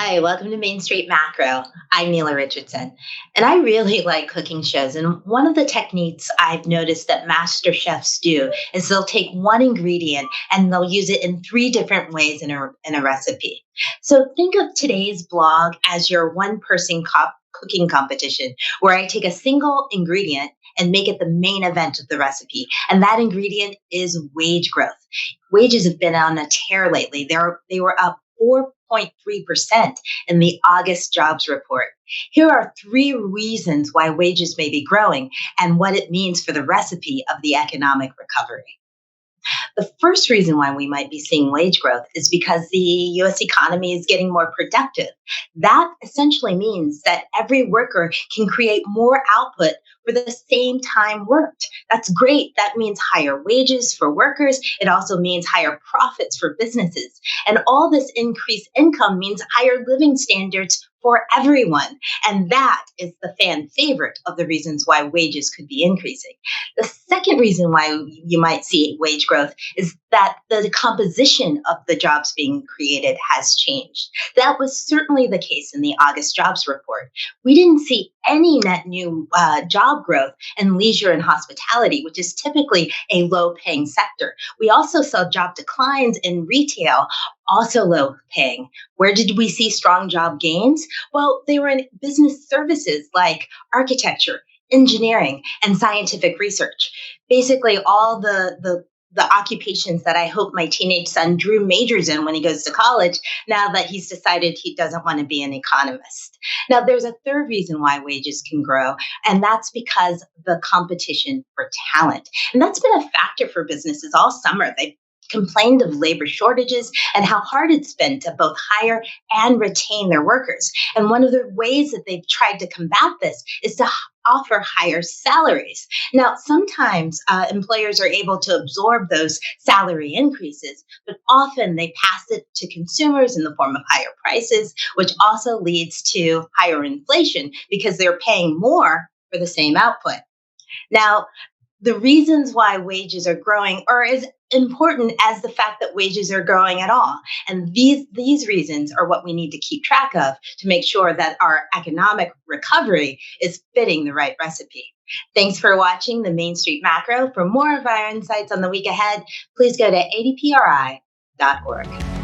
Hi, welcome to Main Street Macro. I'm Neela Richardson, and I really like cooking shows. And one of the techniques I've noticed that master chefs do is they'll take one ingredient and they'll use it in three different ways in a recipe. So think of today's blog as your cooking competition, where I take a single ingredient and make it the main event of the recipe. And that ingredient is wage growth. Wages have been on a tear lately. They were up 4.3% in the August jobs report. Here are three reasons why wages may be growing and what it means for the recipe of the economic recovery. The first reason why we might be seeing wage growth is because the US economy is getting more productive. That essentially means that every worker can create more output for the same time worked. That's great. That means higher wages for workers. It also means higher profits for businesses. And all this increased income means higher living standards for everyone. And that is the fan favorite of the reasons why wages could be increasing. The second reason why you might see wage growth is that the composition of the jobs being created has changed. That was certainly the case in the August jobs report. We didn't see any net new job growth in leisure and hospitality, which is typically a low paying sector. We also saw job declines in retail, also low paying. Where did we see strong job gains? Well, they were in business services like architecture, engineering, and scientific research. Basically, all the occupations that I hope my teenage son Drew majors in when he goes to college, now that he's decided he doesn't want to be an economist. Now, there's a third reason why wages can grow, and that's because the competition for talent. And that's been a factor for businesses all summer. They've complained of labor shortages and how hard it's been to both hire and retain their workers. And one of the ways that they've tried to combat this is to offer higher salaries. Now, sometimes employers are able to absorb those salary increases, but often they pass it to consumers in the form of higher prices, which also leads to higher inflation because they're paying more for the same output. Now, the reasons why wages are growing are as important as the fact that wages are growing at all. And these reasons are what we need to keep track of to make sure that our economic recovery is fitting the right recipe. Thanks for watching the Main Street Macro. For more of our insights on the week ahead, please go to adpri.org.